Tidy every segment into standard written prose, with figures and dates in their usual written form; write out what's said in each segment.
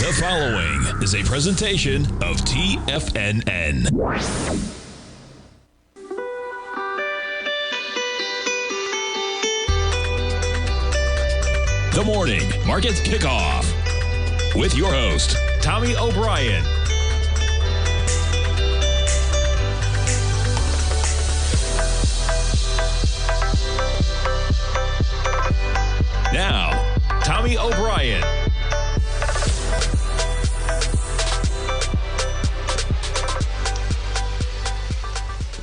The following is a presentation of TFNN. The Morning Market Kickoff with your host, Tommy O'Brien. Now, Tommy O'Brien.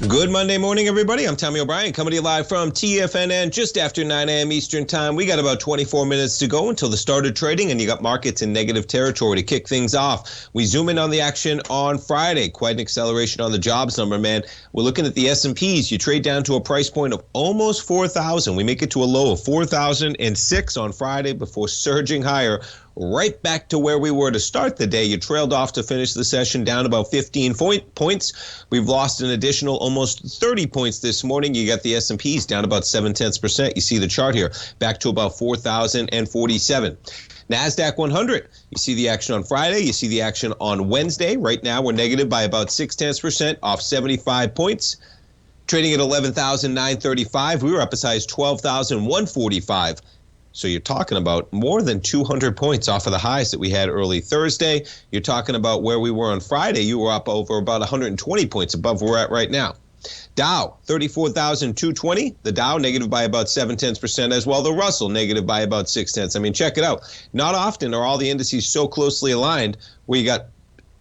Good Monday morning, everybody. I'm Tommy O'Brien, coming to you live from TFNN just after 9 a.m. Eastern Time. We got about 24 minutes to go until the start of trading, and you got markets in negative territory to kick things off. We zoom in on the action on Friday. Quite an acceleration on the jobs number, man. We're looking at the S&Ps. You trade down to a price point of almost 4,000. We make it to a low of 4,006 on Friday before surging higher right back to where we were to start the day. You trailed off to finish the session down about 15 points. We've lost an additional almost 30 points this morning. You got the S&Ps down about 0.7%. You see the chart here, back to about 4,047. NASDAQ 100, you see the action on Friday. You see the action on Wednesday. Right now, we're negative by about 0.6% off 75 points. Trading at 11,935. We were up as high as 12,145. So you're talking about more than 200 points off of the highs that we had early Thursday. You're talking about where we were on Friday. You were up over about 120 points above where we're at right now. Dow, 34,220. The Dow negative by about 0.7% as well. The Russell negative by about 0.6. I mean, check it out. Not often are all the indices so closely aligned where you got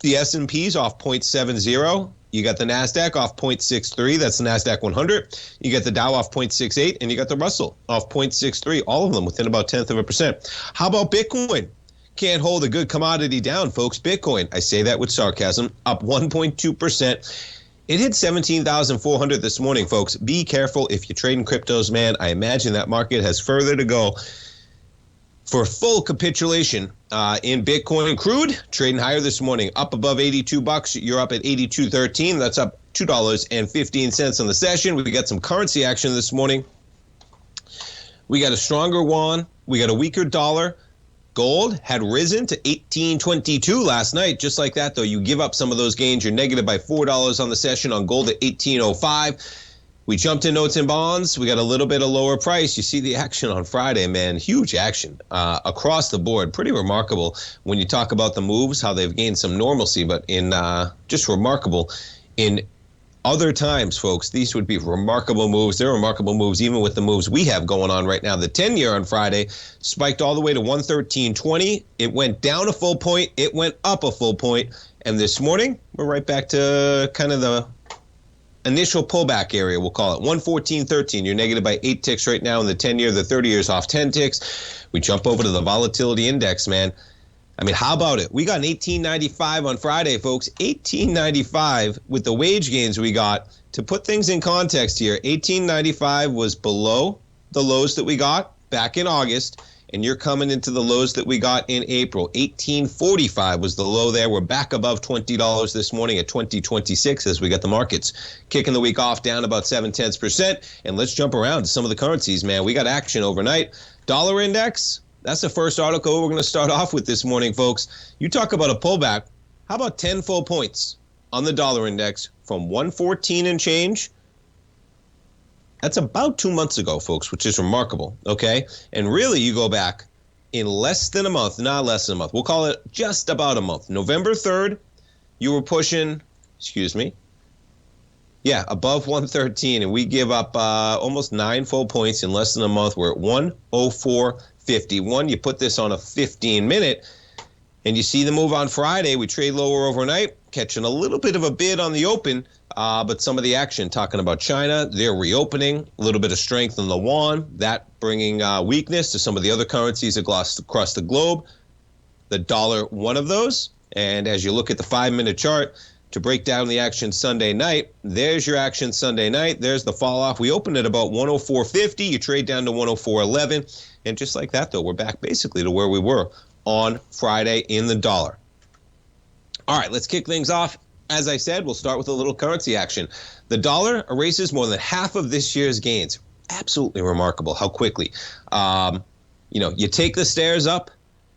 the S&Ps off 0.70. You got the NASDAQ off 0.63. That's the NASDAQ 100. You got the Dow off 0.68, and you got the Russell off 0.63. All of them within about 0.1%. How about Bitcoin? Can't hold a good commodity down, folks. Bitcoin, I say that with sarcasm, up 1.2%. It hit 17,400 this morning, folks. Be careful if you're trading cryptos, man. I imagine that market has further to go for full capitulation in Bitcoin. Crude trading higher this morning, up above $82. You're up at 82.13. That's up $2.15 on the session. We got some currency action this morning. We got a stronger yuan. We got a weaker dollar. Gold had risen to $18.22 last night. Just like that, though, you give up some of those gains. You're negative by $4 on the session on gold at $18.05. We jumped in notes and bonds. We got a little bit of lower price. You see the action on Friday, man. Huge action across the board. Pretty remarkable when you talk about the moves, how they've gained some normalcy, but in just remarkable in other times, folks. These would be remarkable moves. They're remarkable moves even with the moves we have going on right now. The 10-year on Friday spiked all the way to 113.20. It went down a full point. It went up a full point. And this morning, we're right back to kind of the initial pullback area, we'll call it 114.13. You're negative by 8 ticks right now in the 10-year. The 30 years off 10 ticks. We jump over to the volatility index, man. I mean, how about it? We got an 1895 on Friday, folks. 1895 with the wage gains we got. To put things in context here, 1895 was below the lows that we got back in August. And you're coming into the lows that we got in April. 1845 was the low there. We're back above $20 this morning at 20.26 as we got the markets kicking the week off down about 0.7%. And let's jump around to some of the currencies, man. We got action overnight. Dollar index, that's the first article we're going to start off with this morning, folks. You talk about a pullback. How about 10 full points on the dollar index from 114 and change? That's about 2 months ago, folks, which is remarkable, okay? And really, you go back in less than a month, not less than a month. We'll call it just about a month. November 3rd, you were pushing, above 113, and we give up almost 9 full points in less than a month. We're at 104.51. You put this on a 15-minute, and you see the move on Friday. We trade lower overnight, catching a little bit of a bid on the open. But some of the action, talking about China, they're reopening, a little bit of strength in the yuan, that bringing weakness to some of the other currencies across the globe. The dollar, one of those. And as you look at the 5-minute chart to break down the action Sunday night, there's your action Sunday night. There's the fall off. We opened at about 104.50. You trade down to 104.11. And just like that, though, we're back basically to where we were on Friday in the dollar. All right, let's kick things off. As I said, we'll start with a little currency action. The dollar erases more than half of this year's gains. Absolutely remarkable how quickly. You take the stairs up,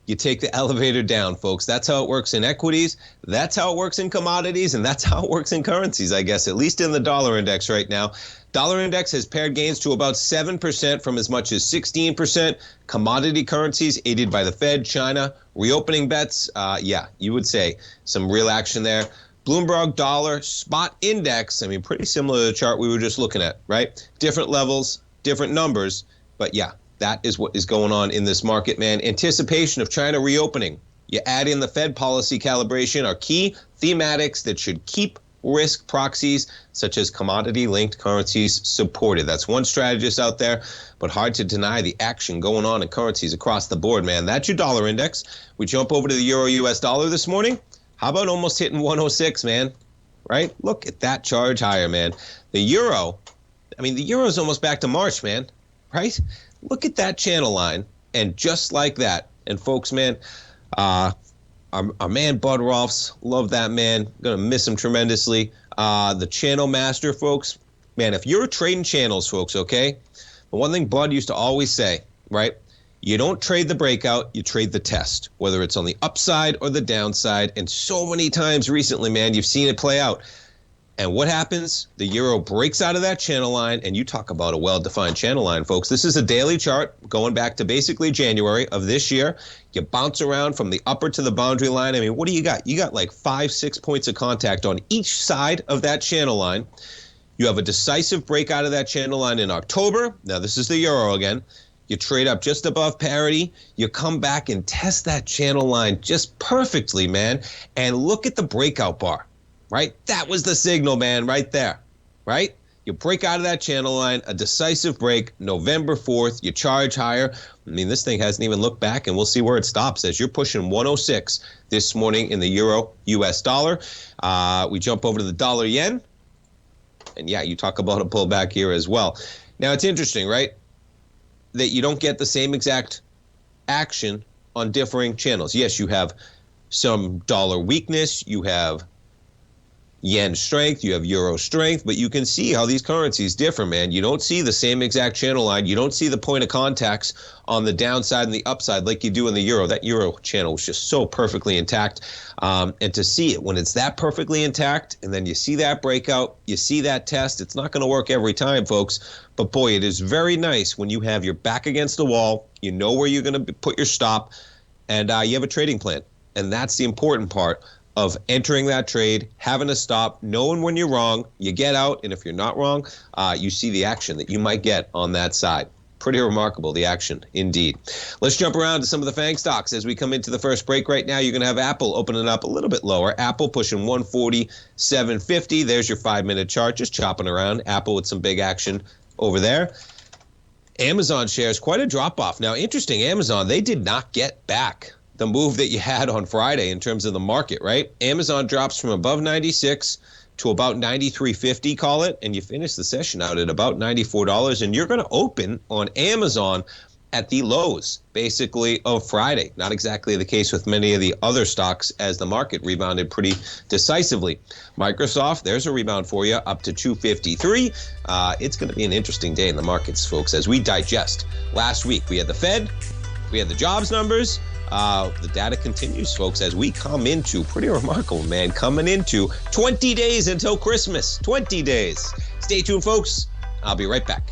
you take the elevator down, folks. That's how it works in equities. That's how it works in commodities. And that's how it works in currencies, I guess, at least in the dollar index right now. Dollar index has paired gains to about 7% from as much as 16%. Commodity currencies aided by the Fed, China, reopening bets. Yeah, you would say some real action there. Bloomberg dollar spot index, I mean, pretty similar to the chart we were just looking at, right? Different levels, different numbers, but yeah, that is what is going on in this market, man. Anticipation of China reopening. You add in the Fed policy calibration are key thematics that should keep risk proxies such as commodity-linked currencies supported. That's one strategist out there, but hard to deny the action going on in currencies across the board, man. That's your dollar index. We jump over to the euro-US dollar this morning. How about almost hitting 106, man? Right? Look at that charge higher, man. The euro, I mean, the euro is almost back to March, man. Right? Look at that channel line. And just like that, and folks, man, our man Bud Rolfs, love that man. Gonna miss him tremendously. The channel master, folks, man, if you're trading channels, folks, okay? The one thing Bud used to always say, right? You don't trade the breakout, you trade the test, whether it's on the upside or the downside. And so many times recently, man, you've seen it play out. And what happens? The euro breaks out of that channel line, and you talk about a well-defined channel line, folks. This is a daily chart going back to basically January of this year. You bounce around from the upper to the boundary line. I mean, what do you got? You got like 5-6 points of contact on each side of that channel line. You have a decisive break out of that channel line in October. Now, this is the euro again. You trade up just above parity. You come back and test that channel line just perfectly, man. And look at the breakout bar, right? That was the signal, man, right there, right? You break out of that channel line, a decisive break, November 4th. You charge higher. I mean, this thing hasn't even looked back, and we'll see where it stops as you're pushing 106 this morning in the euro-US dollar. We jump over to the dollar-yen. And, yeah, you talk about a pullback here as well. Now, it's interesting, right, that you don't get the same exact action on differing channels. Yes, you have some dollar weakness, you have yen strength, you have euro strength, but you can see how these currencies differ, man. You don't see the same exact channel line. You don't see the point of contacts on the downside and the upside like you do in the euro. That euro channel was just so perfectly intact. And to see it when it's that perfectly intact, and then you see that breakout, you see that test, it's not going to work every time, folks. But boy, it is very nice when you have your back against the wall, you know where you're going to put your stop, and you have a trading plan. And that's the important part of entering that trade, having a stop, knowing when you're wrong, you get out, and if you're not wrong, you see the action that you might get on that side. Pretty remarkable, the action, indeed. Let's jump around to some of the FANG stocks as we come into the first break. Right now, you're going to have Apple opening up a little bit lower. Apple pushing 147.50. There's your 5-minute chart, just chopping around. Apple with some big action over there. Amazon shares, quite a drop-off. Now, interesting, Amazon, they did not get back the move that you had on Friday in terms of the market, right? Amazon drops from above 96 to about 93.50, call it, and you finish the session out at about $94, and you're going to open on Amazon at the lows, basically, of Friday. Not exactly the case with many of the other stocks as the market rebounded pretty decisively. Microsoft, there's a rebound for you, up to 253. It's going to be an interesting day in the markets, folks, as we digest. Last week, we had the Fed, we had the jobs numbers. The data continues, folks, as we come into, pretty remarkable, man, coming into 20 days until Christmas. 20 days. Stay tuned, folks. I'll be right back.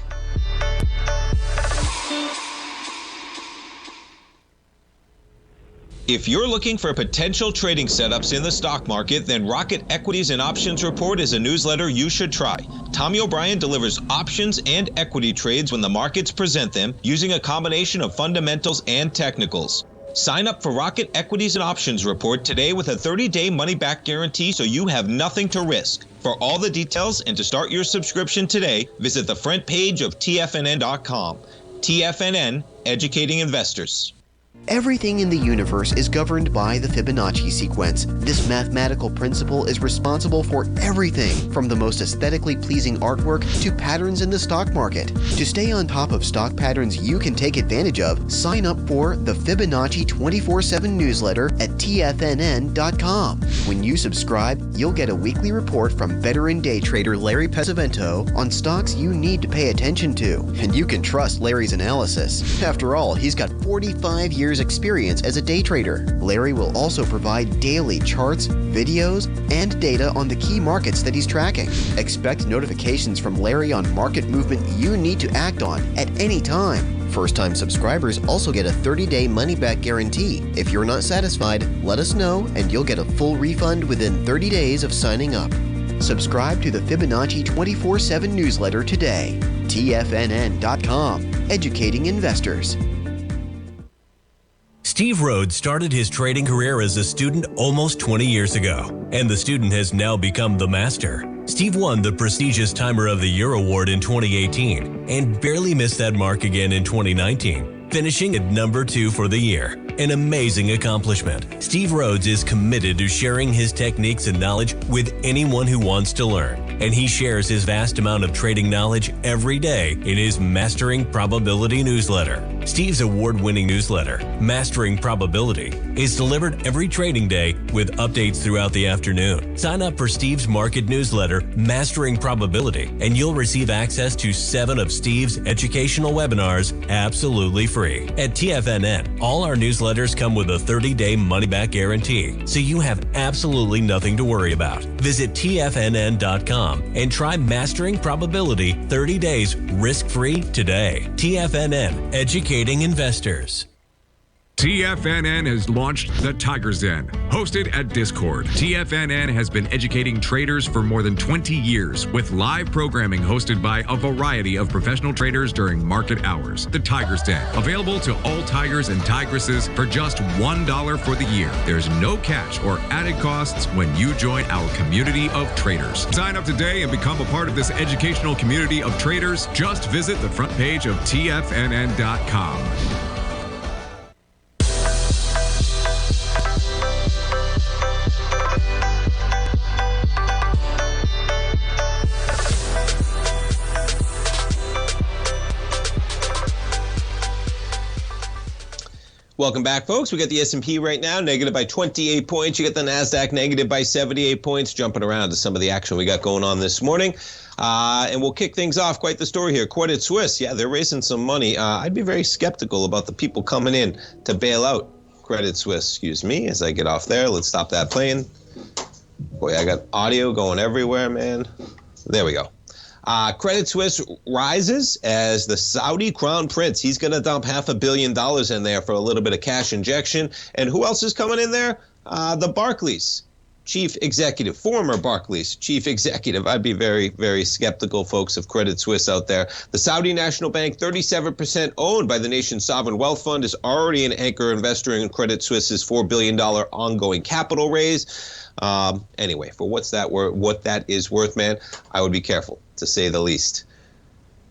If you're looking for potential trading setups in the stock market, then Rocket Equities and Options Report is a newsletter you should try. Tommy O'Brien delivers options and equity trades when the markets present them using a combination of fundamentals and technicals. Sign up for Rocket Equities and Options Report today with a 30-day money-back guarantee so you have nothing to risk. For all the details and to start your subscription today, visit the front page of TFNN.com. TFNN, educating investors. Everything in the universe is governed by the Fibonacci sequence. This mathematical principle is responsible for everything from the most aesthetically pleasing artwork to patterns in the stock market. To stay on top of stock patterns you can take advantage of, sign up for the Fibonacci 24/7 newsletter at TFNN.com. When you subscribe, you'll get a weekly report from veteran day trader Larry Pesavento on stocks you need to pay attention to. And you can trust Larry's analysis. After all, he's got 45 years years' experience as a day trader. Larry will also provide daily charts, videos, and data on the key markets that he's tracking. Expect notifications from Larry on market movement you need to act on at any time. First-time subscribers also get a 30-day money-back guarantee. If you're not satisfied, let us know and you'll get a full refund within 30 days of signing up. Subscribe to the Fibonacci 24/7 newsletter today. TFNN.com, educating investors. Steve Rhodes started his trading career as a student almost 20 years ago, and the student has now become the master. Steve won the prestigious Timer of the Year award in 2018 and barely missed that mark again in 2019, finishing at number 2 for the year. An amazing accomplishment. Steve Rhodes is committed to sharing his techniques and knowledge with anyone who wants to learn, and he shares his vast amount of trading knowledge every day in his Mastering Probability newsletter. Steve's award-winning newsletter, Mastering Probability, is delivered every trading day with updates throughout the afternoon. Sign up for Steve's market newsletter, Mastering Probability, and you'll receive access to 7 of Steve's educational webinars absolutely free. At TFNN, all our newsletters come with a 30-day money-back guarantee, so you have absolutely nothing to worry about. Visit TFNN.com and try Mastering Probability 30 days risk-free today. TFNN, educating investors. TFNN has launched the Tiger's Den, hosted at Discord. TFNN has been educating traders for more than 20 years with live programming hosted by a variety of professional traders during market hours. The Tiger's Den, available to all tigers and tigresses for just $1 for the year. There's no catch or added costs when you join our community of traders. Sign up today and become a part of this educational community of traders. Just visit the front page of TFNN.com. Welcome back, folks. We got the S&P right now negative by 28 points. You got the NASDAQ negative by 78 points. Jumping around to some of the action we got going on this morning. And we'll kick things off. Quite the story here. Credit Suisse, yeah, they're raising some money. I'd be very skeptical about the people coming in to bail out Credit Suisse. Excuse me, as I get off there. Let's stop that playing. Boy, I got audio going everywhere, man. There we go. Credit Suisse rises as the Saudi crown prince. He's going to dump $500 million in there for a little bit of cash injection. And who else is coming in there? The Barclays chief executive, former Barclays chief executive. I'd be very, very skeptical, folks, of Credit Suisse out there. The Saudi National Bank, 37% owned by the nation's sovereign wealth fund, is already an anchor investor in Credit Suisse's $4 billion ongoing capital raise. Anyway, for what that is worth, man, I would be careful, to say the least.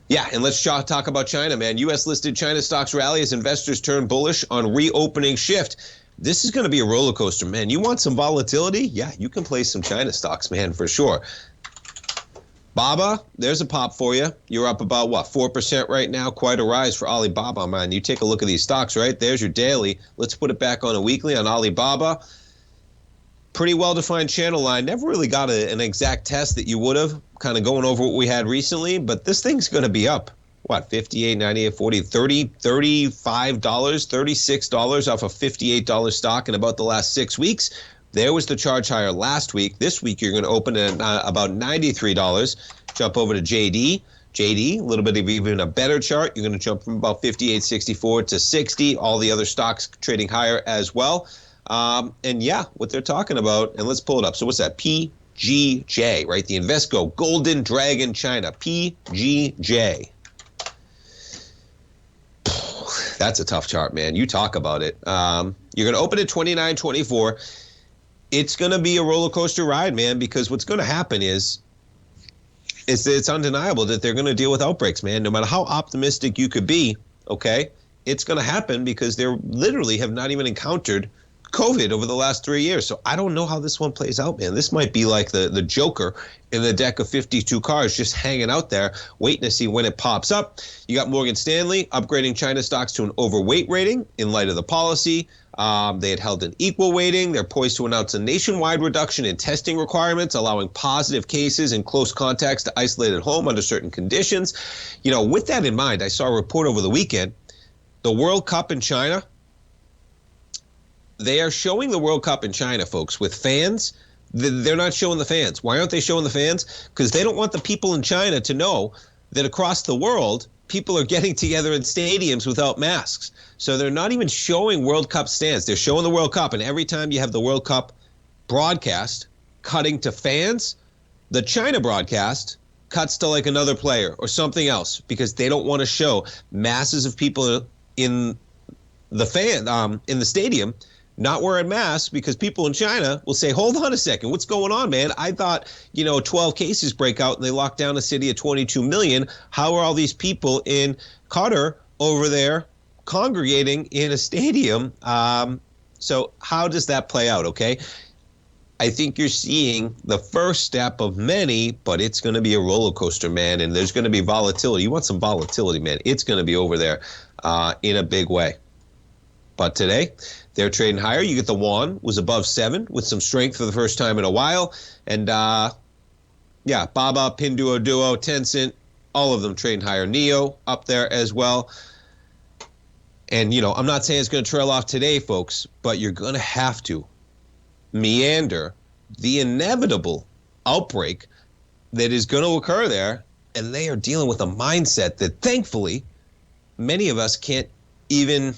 Yeah, and let's talk about China, man. U.S.-listed China stocks rally as investors turn bullish on reopening shift. This is going to be a roller coaster, man. You want some volatility? Yeah, you can play some China stocks, man, for sure. Baba, there's a pop for you. You're up about, 4% right now? Quite a rise for Alibaba, man. You take a look at these stocks, right? There's your daily. Let's put it back on a weekly on Alibaba. Pretty well-defined channel line. Never really got an exact test that you would have, kind of going over what we had recently, but this thing's going to be up. What, 58, 98, 40, 30, $35, $36 off a $58 stock in about the last 6 weeks. There was the charge higher last week. This week, you're going to open at about $93. Jump over to JD. JD, a little bit of even a better chart. You're going to jump from about 58.64 to 60. All the other stocks trading higher as well. And yeah, what they're talking about, and let's pull it up. So what's that? PGJ, right? The Invesco Golden Dragon China, PGJ. That's a tough chart, man. You talk about it. You're going to open at 29.24. It's going to be a roller coaster ride, man, because what's going to happen is it's undeniable that they're going to deal with outbreaks, man. No matter how optimistic you could be, okay, it's going to happen because they literally have not even encountered COVID over the last 3 years. So I don't know how this one plays out, man. This might be like the Joker in the deck of 52 cards just hanging out there, waiting to see when it pops up. You got Morgan Stanley upgrading China stocks to an overweight rating in light of the policy. They had held an equal weighting. They're poised to announce a nationwide reduction in testing requirements, allowing positive cases and close contacts to isolate at home under certain conditions. You know, with that in mind, I saw a report over the weekend. The World Cup in China, they are showing the World Cup in China, folks, with fans. They're not showing the fans. Why aren't they showing the fans? Because they don't want the people in China to know that across the world, people are getting together in stadiums without masks. So they're not even showing World Cup stands. They're showing the World Cup. And every time you have the World Cup broadcast cutting to fans, the China broadcast cuts to like another player or something else, because they don't want to show masses of people in the in the stadium not wearing masks, because people in China will say, hold on a second, what's going on, man? I thought, 12 cases break out and they lock down a city of 22 million. How are all these people in Qatar over there congregating in a stadium? So how does that play out, okay? I think you're seeing the first step of many, but it's going to be a roller coaster, man, and there's going to be volatility. You want some volatility, man. It's going to be over there in a big way. But today, they're trading higher. You get the yuan was above 7 with some strength for the first time in a while. And, Baba, Pinduoduo, Tencent, all of them trading higher. Neo up there as well. And, I'm not saying it's going to trail off today, folks, but you're going to have to meander the inevitable outbreak that is going to occur there. And they are dealing with a mindset that, thankfully, many of us can't even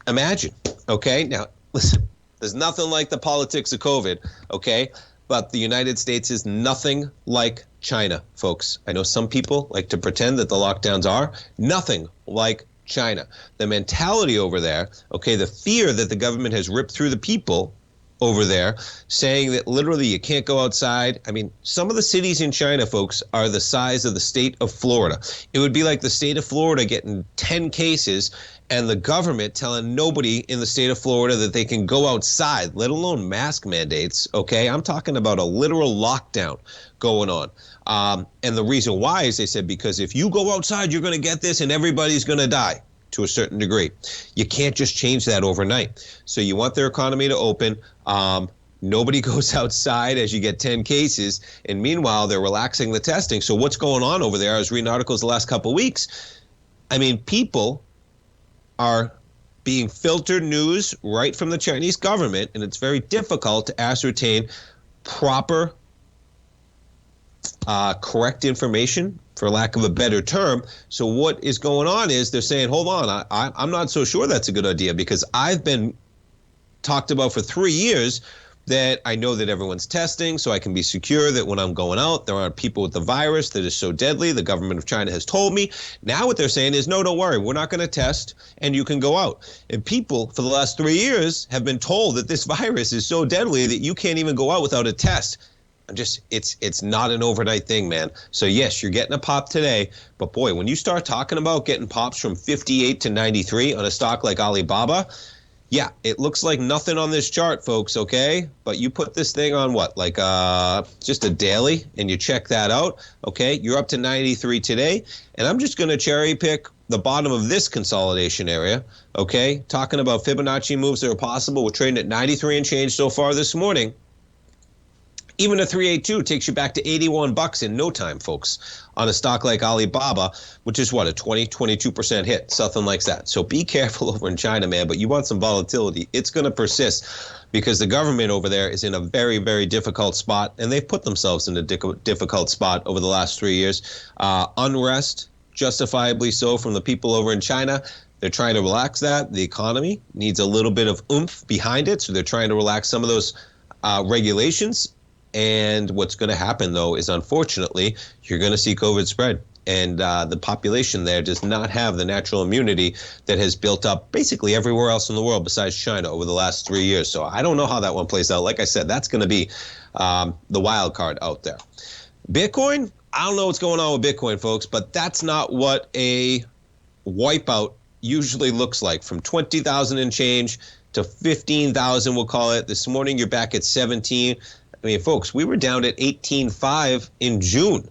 imagine. Okay, now listen, there's nothing like the politics of COVID, okay? But the United States is nothing like China, folks. I know some people like to pretend that the lockdowns are nothing like China. The mentality over there, okay, the fear that the government has ripped through the people over there, saying that literally you can't go outside. I mean, some of the cities in China, folks, are the size of the state of Florida. It would be like the state of Florida getting 10 cases and the government telling nobody in the state of Florida that they can go outside, let alone mask mandates, okay? I'm talking about a literal lockdown going on. And the reason why is they said, because if you go outside, you're going to get this and everybody's going to die to a certain degree. You can't just change that overnight. So you want their economy to open. Nobody goes outside as you get 10 cases. And meanwhile, they're relaxing the testing. So what's going on over there? I was reading articles the last couple of weeks. I mean, people are being filtered news right from the Chinese government, and it's very difficult to ascertain proper, correct information, for lack of a better term. So what is going on is they're saying, hold on, I'm not so sure that's a good idea, because I've been talked about for 3 years that I know that everyone's testing, so I can be secure that when I'm going out, there aren't people with the virus that is so deadly. The government of China has told me. Now what they're saying is, no, don't worry, we're not going to test, and you can go out. And people for the last 3 years have been told that this virus is so deadly that you can't even go out without a test. It's not an overnight thing, man. So yes, you're getting a pop today, but boy, when you start talking about getting pops from 58 to 93 on a stock like Alibaba, yeah, it looks like nothing on this chart, folks, okay? But you put this thing on what, like just a daily, and you check that out, okay? You're up to 93 today, and I'm just going to cherry pick the bottom of this consolidation area, okay? Talking about Fibonacci moves that are possible. We're trading at 93 and change so far this morning. Even a 382 takes you back to 81 bucks in no time, folks, on a stock like Alibaba, which is what, a 22% hit, something like that. So be careful over in China, man, but you want some volatility. It's going to persist because the government over there is in a very, very difficult spot, and they've put themselves in a difficult spot over the last 3 years. Unrest, justifiably so, from the people over in China. They're trying to relax that. The economy needs a little bit of oomph behind it, so they're trying to relax some of those regulations. And what's going to happen, though, is unfortunately, you're going to see COVID spread. And the population there does not have the natural immunity that has built up basically everywhere else in the world besides China over the last 3 years. So I don't know how that one plays out. Like I said, that's going to be the wild card out there. Bitcoin, I don't know what's going on with Bitcoin, folks, but that's not what a wipeout usually looks like. From 20,000 and change to 15,000, we'll call it. This morning, you're back at 17. I mean, folks, we were down at 18.5 in June.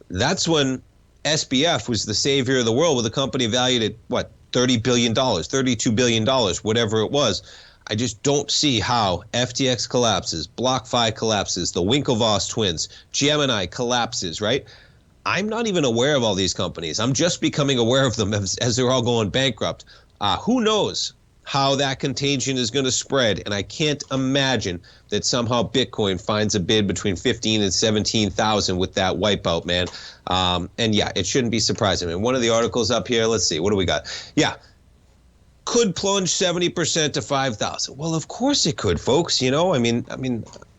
That's when SBF was the savior of the world, with a company valued at, what, $30 billion, $32 billion, whatever it was. I just don't see how FTX collapses, BlockFi collapses, the Winklevoss twins, Gemini collapses, right? I'm not even aware of all these companies. I'm just becoming aware of them as they're all going bankrupt. Who knows how that contagion is going to spread. And I can't imagine that somehow Bitcoin finds a bid between 15 and 17,000 with that wipeout, man. And yeah, it shouldn't be surprising. And one of the articles up here, let's see, what do we got? Yeah. Could plunge 70% to 5,000. Well, of course it could, folks. You know, I mean,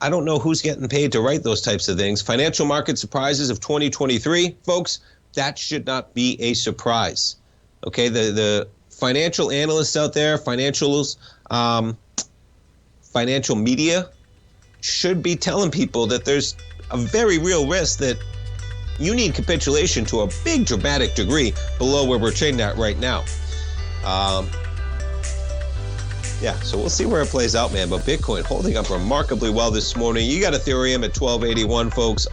I don't know who's getting paid to write those types of things. Financial market surprises of 2023, folks, that should not be a surprise. Okay, the financial analysts out there, financial media should be telling people that there's a very real risk that you need capitulation to a big dramatic degree below where we're trading at right now. Yeah, so we'll see where it plays out, man. But Bitcoin holding up remarkably well this morning. You got Ethereum at 1281, folks,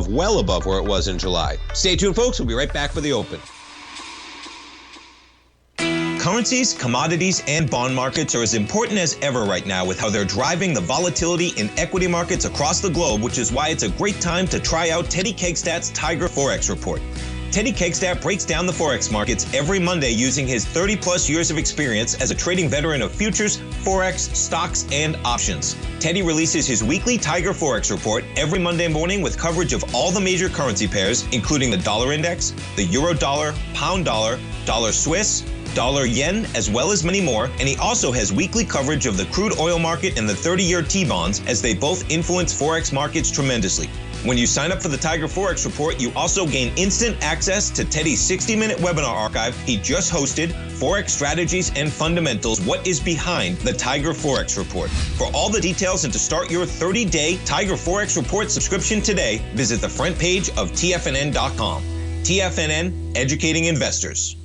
well above where it was in July. Stay tuned, folks. We'll be right back for the open. Currencies, commodities, and bond markets are as important as ever right now with how they're driving the volatility in equity markets across the globe, which is why it's a great time to try out Teddy Kakestat's Tiger Forex Report. Teddy Kakestat breaks down the Forex markets every Monday using his 30-plus years of experience as a trading veteran of futures, Forex, stocks, and options. Teddy releases his weekly Tiger Forex Report every Monday morning with coverage of all the major currency pairs, including the dollar index, the euro dollar, pound dollar, dollar Swiss, dollar yen, as well as many more, and he also has weekly coverage of the crude oil market and the 30-year T-bonds, as they both influence Forex markets tremendously. When you sign up for the Tiger Forex Report, you also gain instant access to Teddy's 60-minute webinar archive he just hosted, Forex Strategies and Fundamentals, What is Behind the Tiger Forex Report. For all the details and to start your 30-day Tiger Forex Report subscription today, visit the front page of TFNN.com. TFNN, educating investors.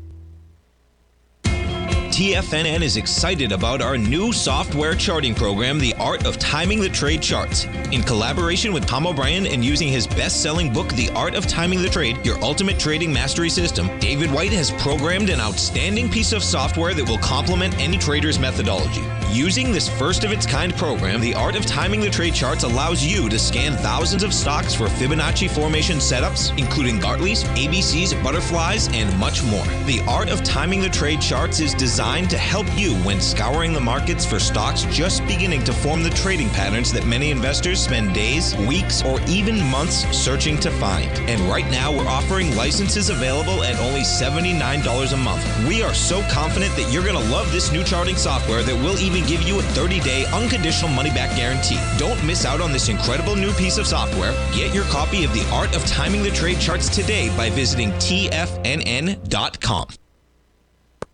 TFNN is excited about our new software charting program, The Art of Timing the Trade Charts. In collaboration with Tom O'Brien and using his best-selling book, The Art of Timing the Trade, Your Ultimate Trading Mastery System, David White has programmed an outstanding piece of software that will complement any trader's methodology. Using this first-of-its-kind program, The Art of Timing the Trade Charts allows you to scan thousands of stocks for Fibonacci formation setups, including Gartleys, ABCs, butterflies, and much more. The Art of Timing the Trade Charts is designed to help you when scouring the markets for stocks just beginning to form the trading patterns that many investors spend days, weeks, or even months searching to find. And right now, we're offering licenses available at only $79 a month. We are so confident that you're going to love this new charting software that will even give you a 30-day unconditional money-back guarantee. Don't miss out on this incredible new piece of software. Get your copy of The Art of Timing the Trade Charts today by visiting TFNN.com.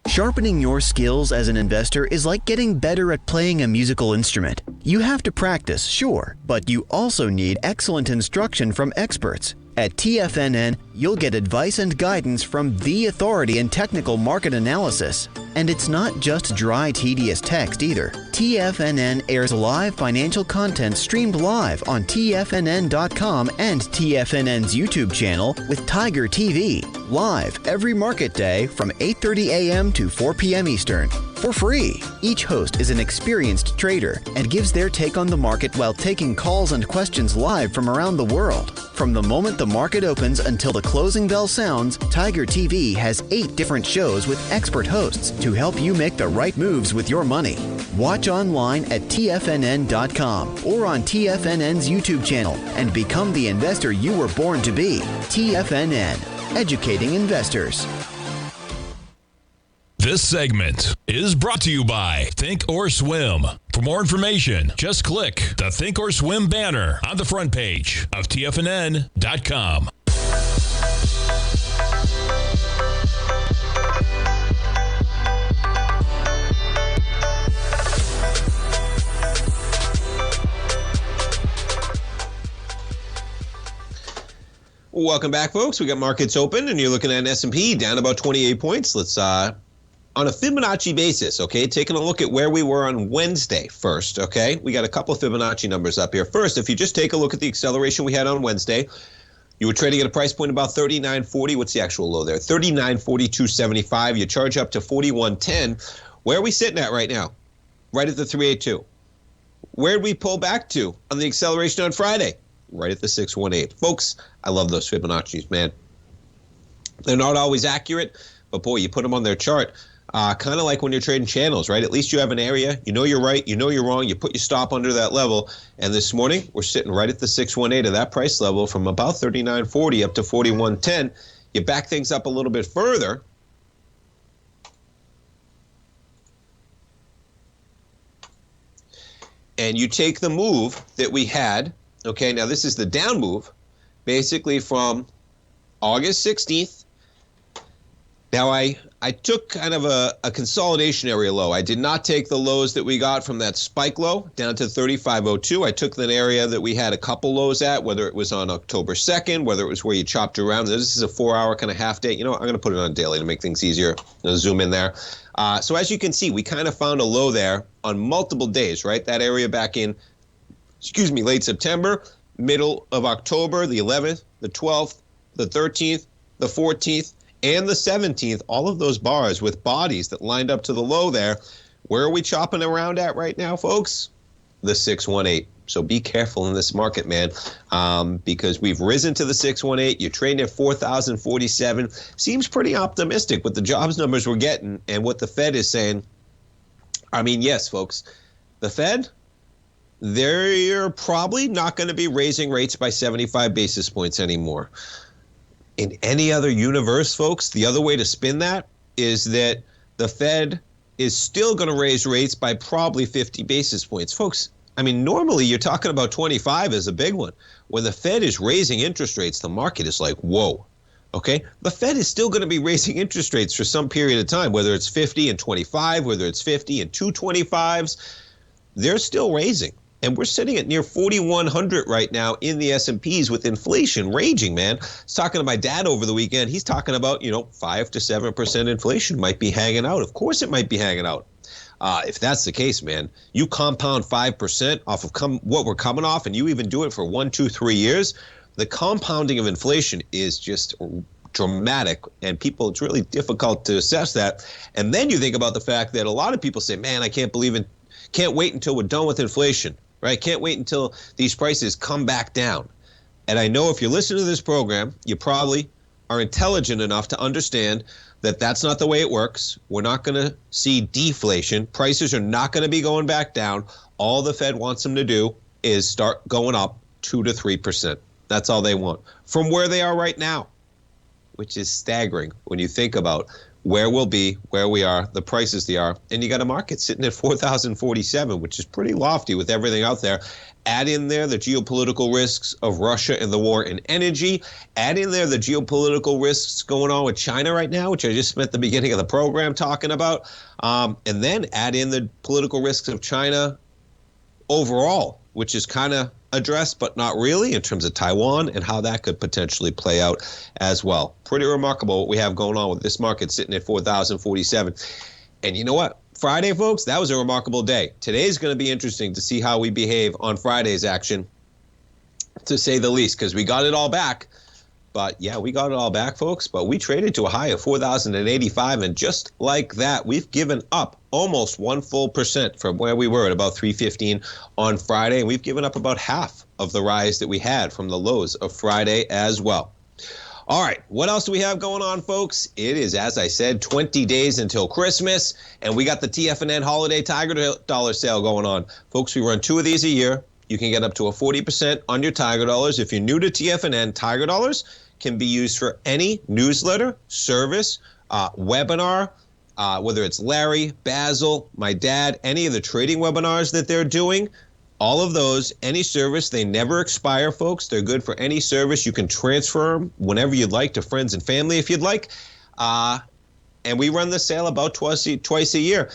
Sharpening your skills as an investor is like getting better at playing a musical instrument. You have to practice, sure, but you also need excellent instruction from experts. At TFNN, you'll get advice and guidance from the authority in technical market analysis. And it's not just dry, tedious text either. TFNN airs live financial content streamed live on TFNN.com and TFNN's YouTube channel with Tiger TV, live every market day from 8:30 a.m. to 4 p.m. Eastern. For free. Each host is an experienced trader and gives their take on the market while taking calls and questions live from around the world. From the moment the market opens until the closing bell sounds, Tiger TV has 8 different shows with expert hosts to help you make the right moves with your money. Watch online at TFNN.com or on TFNN's YouTube channel and become the investor you were born to be. TFNN, educating investors. This segment is brought to you by Thinkorswim. For more information, just click the Thinkorswim banner on the front page of TFNN.com. Welcome back, folks. We got markets open, and you're looking at an S&P down about 28 points. Let's on a Fibonacci basis, okay, taking a look at where we were on Wednesday first, okay? We got a couple of Fibonacci numbers up here. First, if you just take a look at the acceleration we had on Wednesday, you were trading at a price point about 39.40. What's the actual low there? 39.4275. You charge up to 41.10. Where are we sitting at right now? Right at the 382. Where did we pull back to on the acceleration on Friday? Right at the 618. Folks, I love those Fibonacci's, man. They're not always accurate, but boy, you put them on their chart. kind of like when you're trading channels, right? At least you have an area. You know you're right. You know you're wrong. You put your stop under that level. And this morning, we're sitting right at the 618 of that price level from about 39.40 up to 41.10. You back things up a little bit further. And you take the move that we had. Okay, now this is the down move, basically from August 16th. Now, I took kind of a consolidation area low. I did not take the lows that we got from that spike low down to 35.02. I took an area that we had a couple lows at, whether it was on October 2nd, whether it was where you chopped around. This is a 4-hour kind of half day. You know what? I'm going to put it on daily to make things easier. I'm going to zoom in there. So as you can see, we kind of found a low there on multiple days, right? That area back in, late September, middle of October, the 11th, the 12th, the 13th, the 14th, and the 17th, all of those bars with bodies that lined up to the low there. Where are we chopping around at right now, folks? The 618. So be careful in this market, man, because we've risen to the 618. You're trading at 4,047. Seems pretty optimistic with the jobs numbers we're getting and what the Fed is saying. I mean, yes, folks, the Fed, they're probably not going to be raising rates by 75 basis points anymore. In any other universe, folks, the other way to spin that is that the Fed is still going to raise rates by probably 50 basis points. Folks, I mean, normally you're talking about 25 as a big one. When the Fed is raising interest rates, the market is like, whoa, okay? The Fed is still going to be raising interest rates for some period of time, whether it's 50 and 25, whether it's 50 and 225s. They're still raising. And we're sitting at near 4,100 right now in the S&Ps with inflation raging, man. I was talking to my dad over the weekend. He's talking about, 5 to 7% inflation might be hanging out. Of course it might be hanging out. If that's the case, man, you compound 5% off of what we're coming off, and you even do it for 1, 2, 3 years, the compounding of inflation is just dramatic, and it's really difficult to assess that. And then you think about the fact that a lot of people say, man, I can't wait until we're done with inflation. Right? Can't wait until these prices come back down. And I know if you're listening to this program, you probably are intelligent enough to understand that that's not the way it works. We're not going to see deflation. Prices are not going to be going back down. All the Fed wants them to do is start going up 2 to 3%. That's all they want from where they are right now, which is staggering when you think about where we'll be, where we are, the prices they are, and you got a market sitting at 4,047, which is pretty lofty with everything out there. Add in there the geopolitical risks of Russia and the war in energy. Add in there the geopolitical risks going on with China right now, which I just spent the beginning of the program talking about. And then add in the political risks of China overall, which is kind of addressed, but not really, in terms of Taiwan and how that could potentially play out as well. Pretty remarkable what we have going on with this market sitting at 4,047. And you know what? Friday, folks, that was a remarkable day. Today's going to be interesting to see how we behave on Friday's action, to say the least, because we got it all back. But yeah, we got it all back, folks, but we traded to a high of 4,085, and just like that, we've given up almost 1 full percent from where we were at about 315 on Friday, and we've given up about half of the rise that we had from the lows of Friday as well. All right, what else do we have going on, folks? It is, as I said, 20 days until Christmas, and we got the TFNN Holiday Tiger Dollar Sale going on. Folks, we run 2 of these a year. You can get up to a 40% on your Tiger Dollars. If you're new to TFNN, Tiger Dollars can be used for any newsletter, service, webinar, whether it's Larry, Basil, my dad, any of the trading webinars that they're doing. All of those, any service, they never expire, folks. They're good for any service. You can transfer them whenever you'd like to friends and family if you'd like. And we run the sale about twice a year.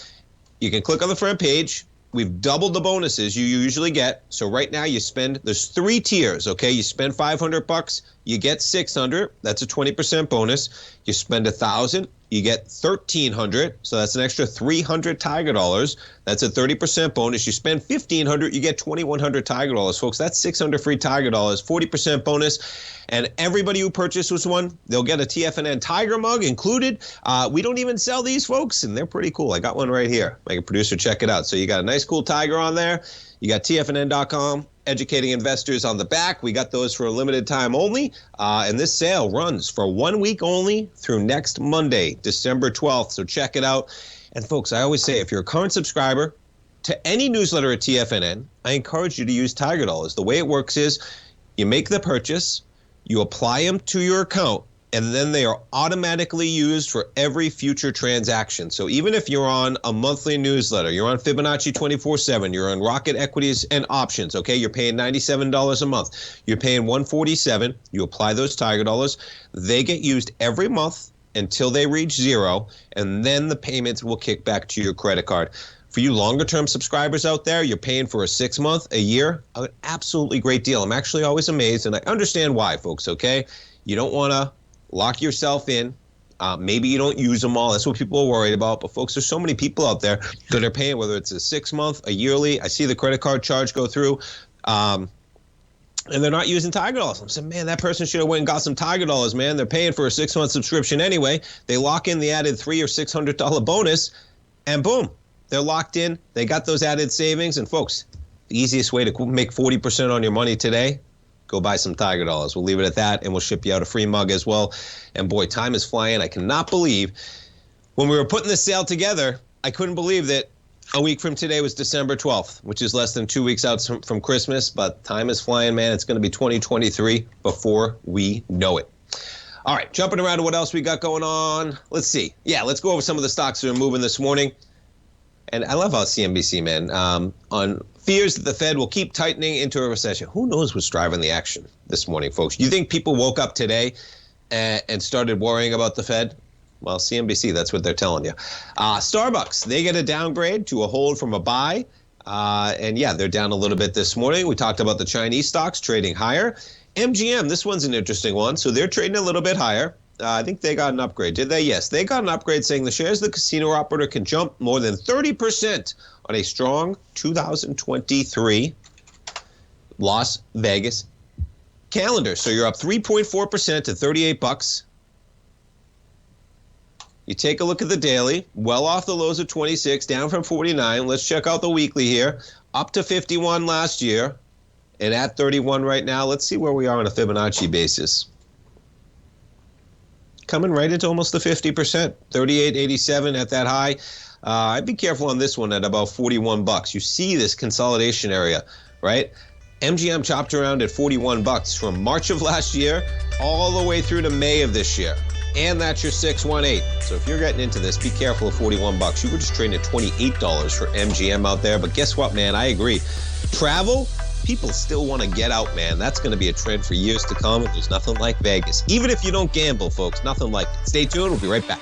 You can click on the front page. We've doubled the bonuses you usually get. So right now there's 3 tiers, okay? You spend $500, you get $600. That's a 20% bonus. You spend $1,000, you get $1,300. So that's an extra 300 Tiger Dollars. That's a 30% bonus. You spend $1,500, you get 2,100 Tiger Dollars, folks. That's 600 free Tiger Dollars, 40% bonus. And everybody who purchases one, they'll get a TFNN Tiger mug included. We don't even sell these, folks, and they're pretty cool. I got one right here. Make a producer check it out. So you got a nice, cool Tiger on there. You got TFNN.com. educating investors on the back. We got those for a limited time only. And this sale runs for 1 week only through next Monday, December 12th. So check it out. And folks, I always say, if you're a current subscriber to any newsletter at TFNN, I encourage you to use Tiger Dollars. The way it works is you make the purchase, you apply them to your account, and then they are automatically used for every future transaction. So even if you're on a monthly newsletter, you're on Fibonacci 24/7, you're on Rocket Equities and Options, okay? You're paying $97 a month. You're paying $147. You apply those Tiger Dollars. They get used every month until they reach zero, and then the payments will kick back to your credit card. For you longer-term subscribers out there, you're paying for a 6 month, a year, an absolutely great deal. I'm actually always amazed, and I understand why, folks, okay? You don't want to lock yourself in. Maybe you don't use them all. That's what people are worried about. But, folks, there's so many people out there that are paying, whether it's a 6 month, a yearly. I see the credit card charge go through, and they're not using Tiger Dollars. I'm saying, man, that person should have went and got some Tiger Dollars, man. They're paying for a 6 month subscription anyway. They lock in the added $300 or $600 bonus, and boom, they're locked in. They got those added savings. And, folks, the easiest way to make 40% on your money today, go buy some Tiger Dollars. We'll leave it at that, and we'll ship you out a free mug as well. And, boy, time is flying. I cannot believe when we were putting this sale together, I couldn't believe that a week from today was December 12th, which is less than 2 weeks out from Christmas. But time is flying, man. It's going to be 2023 before we know it. All right, jumping around to what else we got going on. Let's see. Yeah, let's go over some of the stocks that are moving this morning. And I love how CNBC, man, on fears that the Fed will keep tightening into a recession. Who knows what's driving the action this morning, folks? You think people woke up today and started worrying about the Fed? Well, CNBC, that's what they're telling you. Starbucks, they get a downgrade to a hold from a buy. And, yeah, they're down a little bit this morning. We talked about the Chinese stocks trading higher. MGM, this one's an interesting one. So they're trading a little bit higher. I think they got an upgrade. Did they? Yes. They got an upgrade saying the shares of the casino operator can jump more than 30% on a strong 2023 Las Vegas calendar. So you're up 3.4% to $38. You take a look at the daily, well off the lows of 26, down from 49. Let's check out the weekly here. Up to 51 last year and at 31 right now. Let's see where we are on a Fibonacci basis. Coming right into almost the 50%, 38.87 at that high. I'd be careful on this one at about $41. You see this consolidation area, right? MGM chopped around at $41 from March of last year all the way through to May of this year. And that's your 618. So if you're getting into this, be careful of $41. You were just trading at $28 for MGM out there. But guess what, man? I agree. Travel, people still want to get out, man. That's going to be a trend for years to come. And there's nothing like Vegas. Even if you don't gamble, folks, nothing like it. Stay tuned. We'll be right back.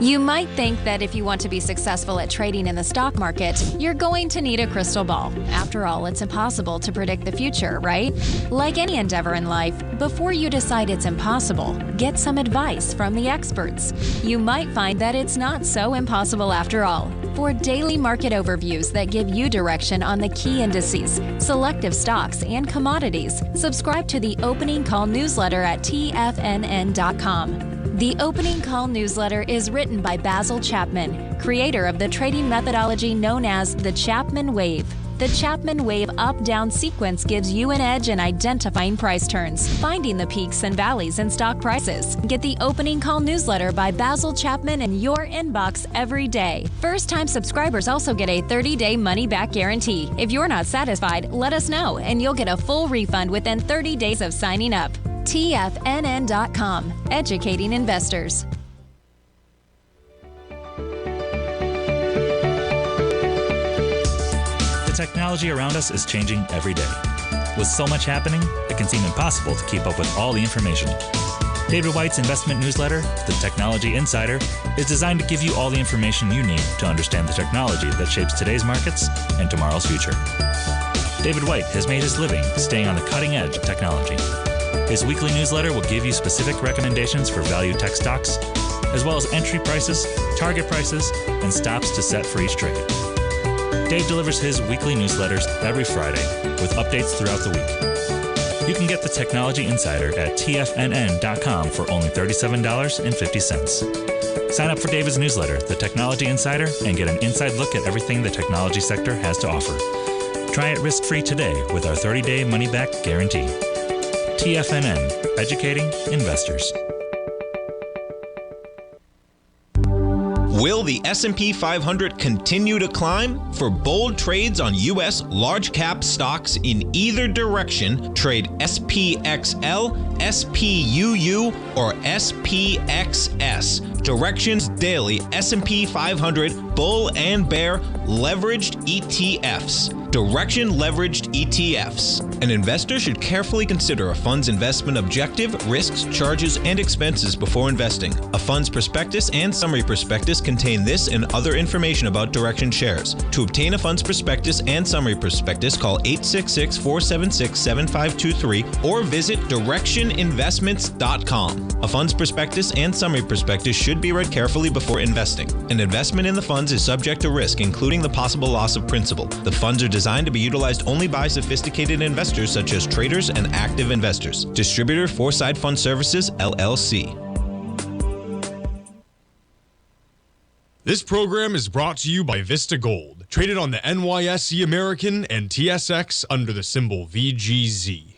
You might think that if you want to be successful at trading in the stock market, you're going to need a crystal ball. After all, it's impossible to predict the future, right? Like any endeavor in life, before you decide it's impossible, get some advice from the experts. You might find that it's not so impossible after all. For daily market overviews that give you direction on the key indices, selective stocks, and commodities, subscribe to the Opening Call newsletter at TFNN.com. The Opening Call newsletter is written by Basil Chapman, creator of the trading methodology known as the Chapman Wave. The Chapman Wave up-down sequence gives you an edge in identifying price turns, finding the peaks and valleys in stock prices. Get the Opening Call newsletter by Basil Chapman in your inbox every day. First-time subscribers also get a 30-day money-back guarantee. If you're not satisfied, let us know, and you'll get a full refund within 30 days of signing up. TFNN.com, educating investors. The technology around us is changing every day. With so much happening, it can seem impossible to keep up with all the information. David White's investment newsletter, The Technology Insider, is designed to give you all the information you need to understand the technology that shapes today's markets and tomorrow's future. David White has made his living staying on the cutting edge of technology. His weekly newsletter will give you specific recommendations for value tech stocks, as well as entry prices, target prices, and stops to set for each trade. Dave delivers his weekly newsletters every Friday with updates throughout the week. You can get the Technology Insider at TFNN.com for only $37.50. Sign up for David's newsletter, The Technology Insider, and get an inside look at everything the technology sector has to offer. Try it risk-free today with our 30-day money-back guarantee. TFNN, educating investors. Will the S&P 500 continue to climb? For bold trades on U.S. large-cap stocks in either direction, trade SPXL, SPUU, or SPXS. Directions Daily S&P 500 Bull and Bear Leveraged ETFs. Direction Leveraged ETFs. An investor should carefully consider a fund's investment objective, risks, charges, and expenses before investing. A fund's prospectus and summary prospectus contain this and other information about Direction shares. To obtain a fund's prospectus and summary prospectus, call 866-476-7523 or visit directioninvestments.com. A fund's prospectus and summary prospectus should be read carefully before investing. An investment in the funds is subject to risk, including the possible loss of principal. The funds are designed to be utilized only by sophisticated investors such as traders and active investors. Distributor Foreside Fund Services, LLC. This program is brought to you by Vista Gold, traded on the NYSE American and TSX under the symbol VGZ.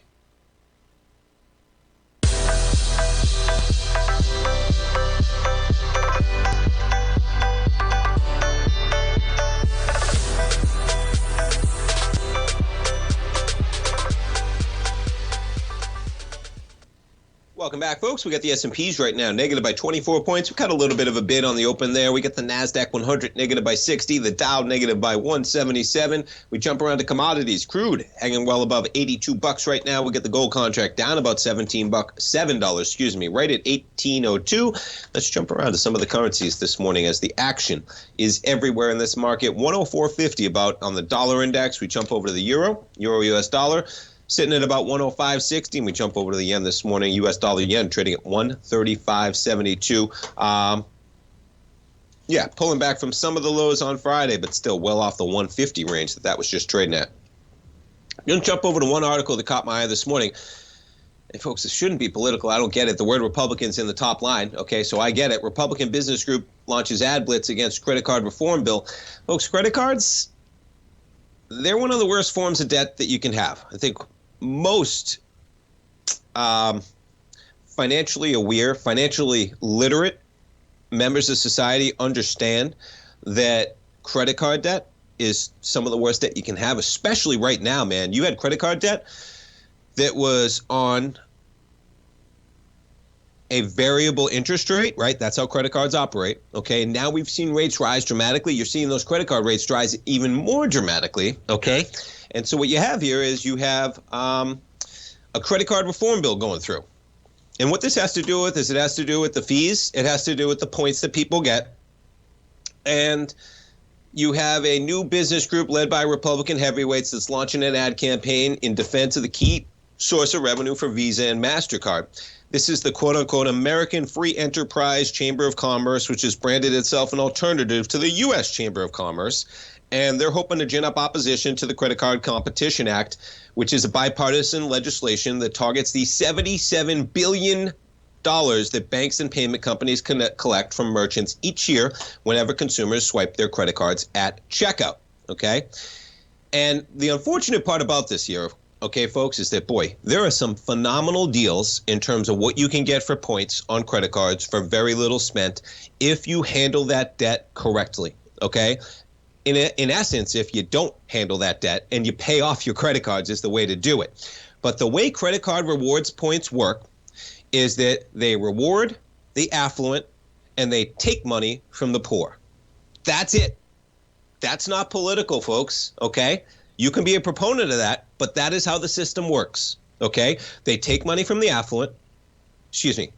Welcome back, folks. We got the S&Ps right now negative by 24 points. We got a little bit of a bid on the open there. We got the NASDAQ 100 negative by 60, the Dow negative by 177. We jump around to commodities. Crude hanging well above $82 right now. We get the gold contract down about $7, right at 1802. Let's jump around to some of the currencies this morning as the action is everywhere in this market. 104.50 about on the dollar index. We jump over to the euro US dollar. Sitting at about 105.60, and we jump over to the yen this morning. U.S. dollar yen trading at 135.72. Yeah, pulling back from some of the lows on Friday, but still well off the 150 range that was just trading at. I'm going to jump over to one article that caught my eye this morning. And folks, this shouldn't be political. I don't get it. The word Republicans in the top line. Okay, so I get it. Republican Business Group launches ad blitz against credit card reform bill. Folks, credit cards, they're one of the worst forms of debt that you can have. I think most financially aware, financially literate members of society understand that credit card debt is some of the worst debt you can have, especially right now, man. You had credit card debt that was on a variable interest rate, right? That's how credit cards operate. Okay, now we've seen rates rise dramatically. You're seeing those credit card rates rise even more dramatically, okay? And so what you have here is you have a credit card reform bill going through. And what this has to do with is it has to do with the fees. It has to do with the points that people get. And you have a new business group led by Republican heavyweights that's launching an ad campaign in defense of the key source of revenue for Visa and MasterCard. This is the quote-unquote American Free Enterprise Chamber of Commerce, which has branded itself an alternative to the U.S. Chamber of Commerce. And they're hoping to gin up opposition to the Credit Card Competition Act, which is a bipartisan legislation that targets the $77 billion that banks and payment companies collect from merchants each year whenever consumers swipe their credit cards at checkout, okay? And the unfortunate part about this here, okay, folks, is that, boy, there are some phenomenal deals in terms of what you can get for points on credit cards for very little spent if you handle that debt correctly, okay? In essence, if you don't handle that debt and you pay off your credit cards is the way to do it. But the way credit card rewards points work is that they reward the affluent and they take money from the poor. That's it. That's not political, folks, okay? You can be a proponent of that, but that is how the system works, okay? They take money from the affluent,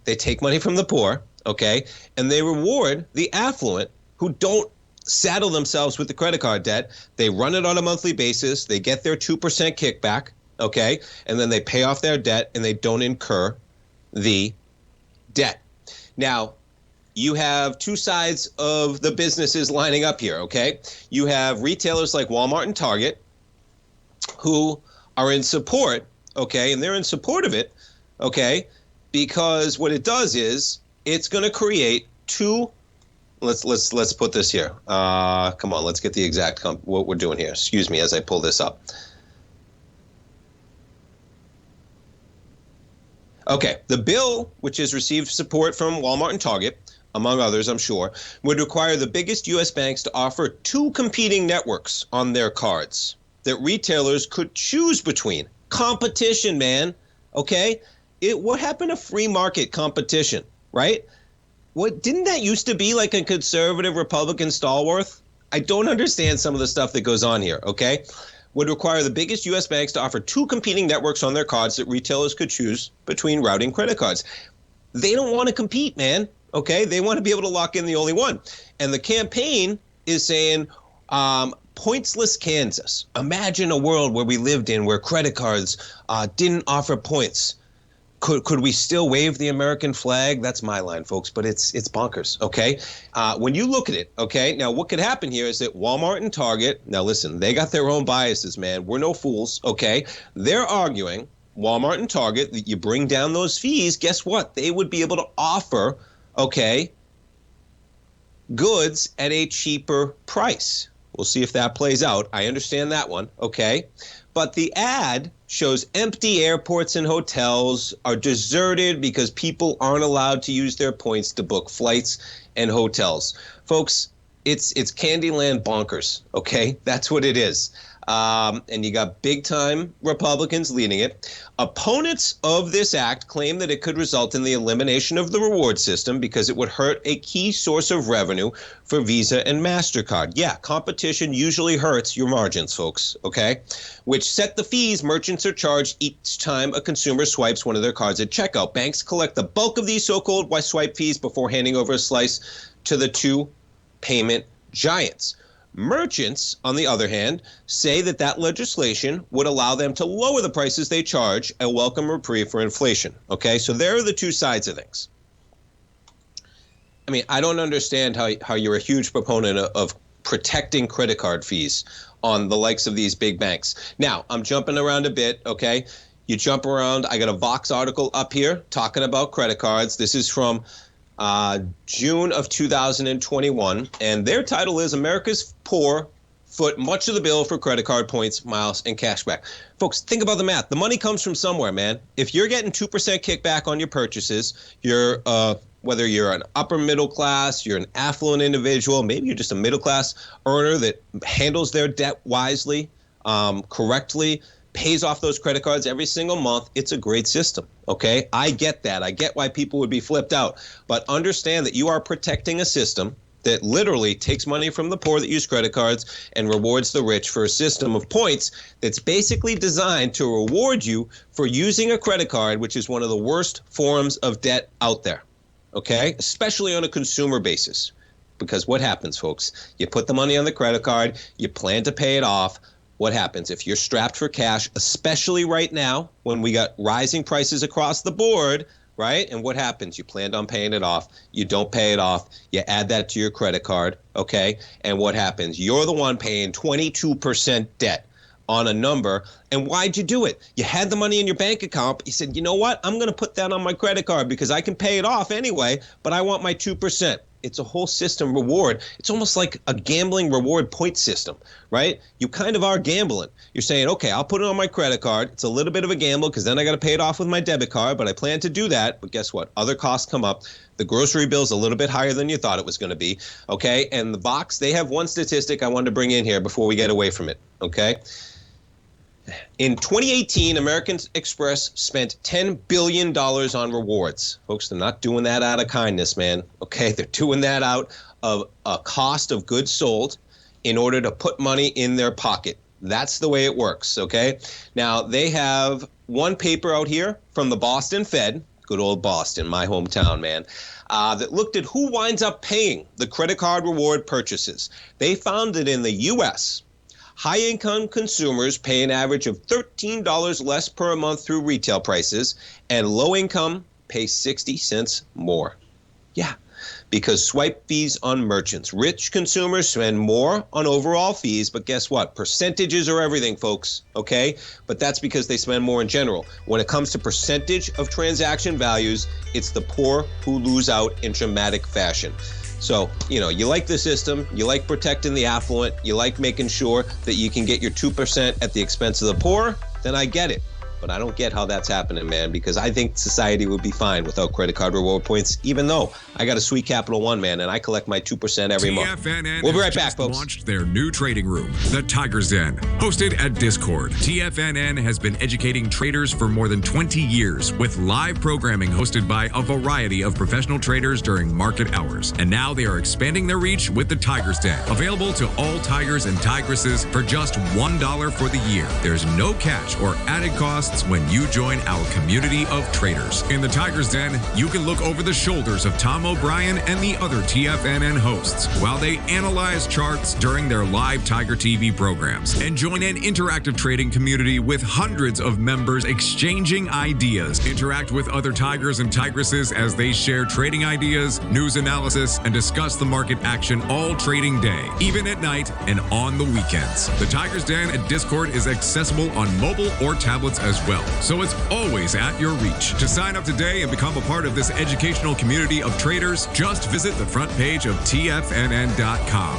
they take money from the poor, okay? And they reward the affluent who don't saddle themselves with the credit card debt. They run it on a monthly basis. They get their 2% kickback, okay? And then they pay off their debt and they don't incur the debt. Now, you have two sides of the businesses lining up here, okay? You have retailers like Walmart and Target who are in support, okay? And they're in support of it, okay? Because what it does is it's going to create two let's put this here. Come on, let's get the exact what we're doing here. Excuse me as I pull this up. Okay, the bill, which has received support from Walmart and Target, among others, I'm sure, would require the biggest U.S. banks to offer 2 competing networks on their cards that retailers could choose between. Competition, man. Okay? What happened to free market competition, right? Didn't that used to be like a conservative Republican stalwart? I don't understand some of the stuff that goes on here, okay? Would require the biggest U.S. banks to offer 2 competing networks on their cards that retailers could choose between routing credit cards. They don't want to compete, man, okay? They want to be able to lock in the only one. And the campaign is saying, pointsless Kansas. Imagine a world where we lived in where credit cards didn't offer points. Could we still wave the American flag? That's my line, folks, but it's bonkers, okay? When you look at it, okay, now what could happen here is that Walmart and Target, now listen, they got their own biases, man. We're no fools, okay? They're arguing, Walmart and Target, that you bring down those fees, guess what? They would be able to offer, okay, goods at a cheaper price. We'll see if that plays out. I understand that one, okay? But the ad shows empty airports and hotels are deserted because people aren't allowed to use their points to book flights and hotels. Folks, it's Candyland bonkers, okay? That's what it is. And you got big-time Republicans leading it. Opponents of this act claim that it could result in the elimination of the reward system because it would hurt a key source of revenue for Visa and MasterCard. Yeah, competition usually hurts your margins, folks, okay? Which set the fees merchants are charged each time a consumer swipes one of their cards at checkout. Banks collect the bulk of these so-called swipe fees before handing over a slice to the 2 payment giants. Merchants, on the other hand, say that legislation would allow them to lower the prices they charge, a welcome reprieve for inflation. Okay, so there are the 2 sides of things. I mean, I don't understand how you're a huge proponent of protecting credit card fees on the likes of these big banks. Now, I'm jumping around a bit, okay? You jump around. I got a Vox article up here talking about credit cards. This is from June of 2021, and their title is America's Poor Foot Much of the Bill for Credit Card Points, Miles, and Cashback. Folks, think about the math. The money comes from somewhere, man. If you're getting 2% kickback on your purchases, you're whether you're an upper middle class, you're an affluent individual, maybe you're just a middle class earner that handles their debt wisely, correctly, pays off those credit cards every single month. It's a great system, okay? I get that. I get why people would be flipped out. But understand that you are protecting a system that literally takes money from the poor that use credit cards and rewards the rich for a system of points that's basically designed to reward you for using a credit card, which is one of the worst forms of debt out there, okay? Especially on a consumer basis. Because what happens, folks? You put the money on the credit card, you plan to pay it off. What happens if you're strapped for cash, especially right now when we got rising prices across the board, right? And what happens? You planned on paying it off. You don't pay it off. You add that to your credit card, okay? And what happens? You're the one paying 22% debt on a number. And why'd you do it? You had the money in your bank account. You said, you know what? I'm going to put that on my credit card because I can pay it off anyway, but I want my 2%. It's a whole system reward. It's almost like a gambling reward point system, right? You kind of are gambling. You're saying, okay, I'll put it on my credit card. It's a little bit of a gamble because then I got to pay it off with my debit card, but I plan to do that. But guess what? Other costs come up. The grocery bill's a little bit higher than you thought it was going to be, okay? And the Vox, they have one statistic I wanted to bring in here before we get away from it, okay? In 2018, American Express spent $10 billion on rewards. Folks, they're not doing that out of kindness, man. Okay, they're doing that out of a cost of goods sold in order to put money in their pocket. That's the way it works, okay? Now, they have one paper out here from the Boston Fed, good old Boston, my hometown, man, that looked at who winds up paying the credit card reward purchases. They found that in the U.S., high-income consumers pay an average of $13 less per month through retail prices, and low-income pay 60 cents more. Yeah, because swipe fees on merchants. Rich consumers spend more on overall fees, but guess what? Percentages are everything, folks, okay? But that's because they spend more in general. When it comes to percentage of transaction values, it's the poor who lose out in dramatic fashion. So, you like the system, you like protecting the affluent, you like making sure that you can get your 2% at the expense of the poor, then I get it. But I don't get how that's happening, man, because I think society would be fine without credit card reward points, even though I got a sweet Capital One, man, and I collect my 2% every month. We'll be right back, folks. Launched their new trading room, the Tiger's Den, hosted at Discord. TFNN has been educating traders for more than 20 years with live programming hosted by a variety of professional traders during market hours. And now they are expanding their reach with the Tiger's Den, available to all tigers and tigresses for just $1 for the year. There's no catch or added costs when you join our community of traders. In the Tiger's Den, you can look over the shoulders of Tom O'Brien and the other TFNN hosts while they analyze charts during their live Tiger TV programs, and join an interactive trading community with hundreds of members exchanging ideas. Interact with other tigers and tigresses as they share trading ideas, news analysis, and discuss the market action all trading day, even at night and on the weekends. The Tiger's Den at Discord is accessible on mobile or tablets as well, so it's always at your reach. To sign up today and become a part of this educational community of traders, just visit the front page of TFNN.com.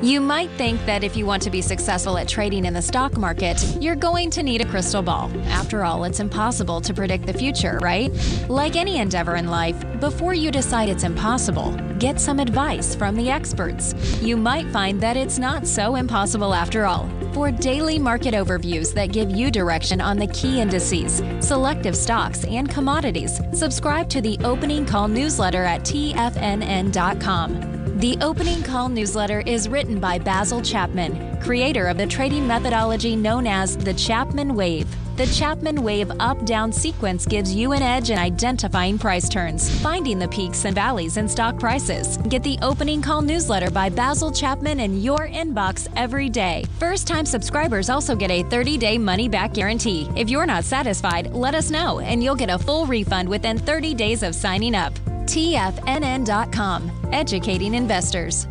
You might think that if you want to be successful at trading in the stock market, you're going to need a crystal ball. After all, it's impossible to predict the future, right? Like any endeavor in life, before you decide it's impossible, get some advice from the experts. You might find that it's not so impossible after all. For daily market overviews that give you direction on the key indices, selective stocks, and commodities, subscribe to the Opening Call newsletter at TFNN.com. The Opening Call newsletter is written by Basil Chapman, creator of the trading methodology known as the Chapman Wave. The Chapman Wave up-down sequence gives you an edge in identifying price turns, finding the peaks and valleys in stock prices. Get the Opening Call newsletter by Basil Chapman in your inbox every day. First-time subscribers also get a 30-day money-back guarantee. If you're not satisfied, let us know, and you'll get a full refund within 30 days of signing up. TFNN.com, educating investors.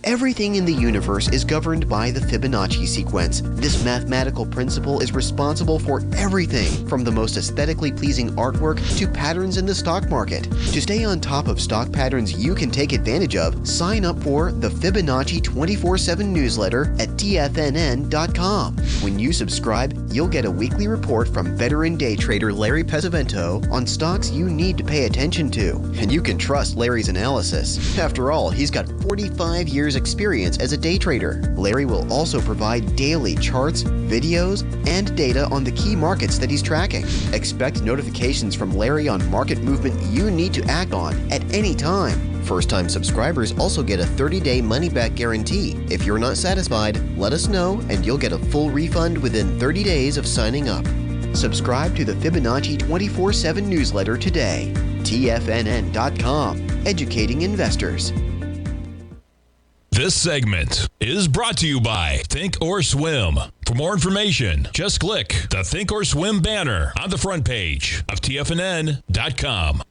Everything in the universe is governed by the Fibonacci sequence. This mathematical principle is responsible for everything from the most aesthetically pleasing artwork to patterns in the stock market. To stay on top of stock patterns you can take advantage of, sign up for the Fibonacci 24/7 newsletter at TFNN.com. When you subscribe, you'll get a weekly report from veteran day trader Larry Pesavento on stocks you need to pay attention to. And you can trust Larry's analysis. After all, he's got 45 years experience as a day trader. Larry will also provide daily charts, videos, and data on the key markets that he's tracking. Expect notifications from Larry on market movement you need to act on at any time. First-time subscribers also get a 30-day money-back guarantee. If you're not satisfied, let us know and you'll get a full refund within 30 days of signing up. Subscribe to the Fibonacci 24/7 newsletter today. TFNN.com, educating investors. This segment is brought to you by Thinkorswim. For more information, just click the Thinkorswim banner on the front page of TFNN.com.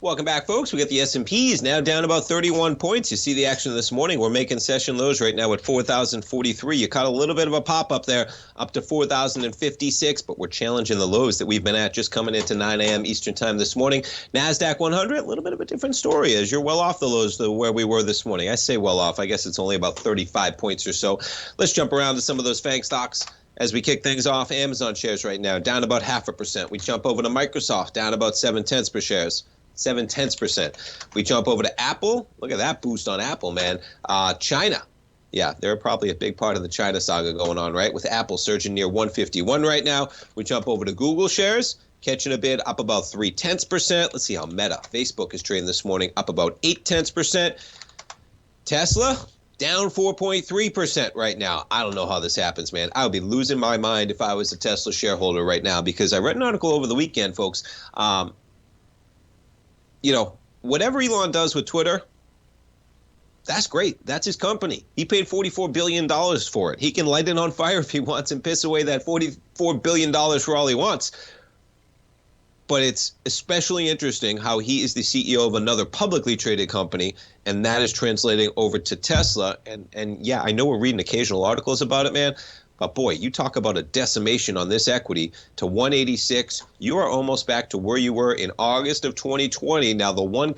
Welcome back, folks. We got the S&Ps now down about 31 points. You see the action this morning. We're making session lows right now at 4,043. You caught a little bit of a pop up there up to 4,056, but we're challenging the lows that we've been at just coming into 9 a.m. Eastern time this morning. NASDAQ 100, a little bit of a different story as you're well off the lows where we were this morning. I say well off. I guess it's only about 35 points or so. Let's jump around to some of those FANG stocks. As we kick things off, Amazon shares right now down about 0.5%. We jump over to Microsoft, down about 0.7%. We jump over to Apple. Look at that boost on Apple, man. China. Yeah, they're probably a big part of the China saga going on, right? With Apple surging near 151 right now. We jump over to Google shares, catching a bid up about 0.3%. Let's see how Meta, Facebook is trading this morning, up about 0.8%. Tesla, down 4.3% right now. I don't know how this happens, man. I would be losing my mind if I was a Tesla shareholder right now, because I read an article over the weekend, folks. Whatever Elon does with Twitter, that's great. That's his company. He paid $44 billion for it. He can light it on fire if he wants and piss away that $44 billion for all he wants. But it's especially interesting how he is the CEO of another publicly traded company, and that is translating over to Tesla. And yeah, I know we're reading occasional articles about it, man. But boy, you talk about a decimation on this equity to 186. You are almost back to where you were in August of 2020. Now, the one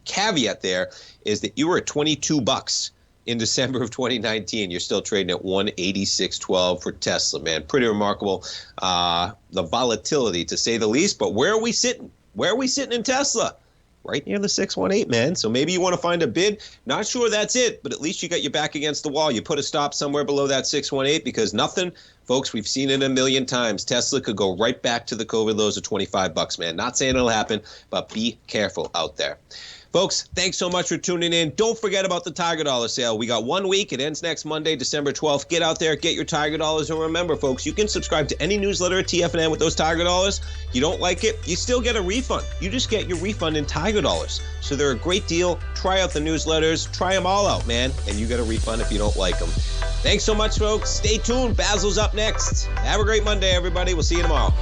caveat there is that you were at $22 in December of 2019. You're still trading at 186.12 for Tesla, man. Pretty remarkable. The volatility, to say the least. But where are we sitting? Where are we sitting in Tesla? Right near the 618, man. So maybe you want to find a bid. Not sure that's it, but at least you got your back against the wall. You put a stop somewhere below that 618 because nothing, folks, we've seen it a million times. Tesla could go right back to the COVID lows of $25, man. Not saying it'll happen, but be careful out there. Folks, thanks so much for tuning in. Don't forget about the Tiger Dollar sale. We got 1 week. It ends next Monday, December 12th. Get out there, get your Tiger Dollars. And remember, folks, you can subscribe to any newsletter at TFNN with those Tiger Dollars. You don't like it, you still get a refund. You just get your refund in Tiger Dollars. So they're a great deal. Try out the newsletters. Try them all out, man. And you get a refund if you don't like them. Thanks so much, folks. Stay tuned. Basil's up next. Have a great Monday, everybody. We'll see you tomorrow.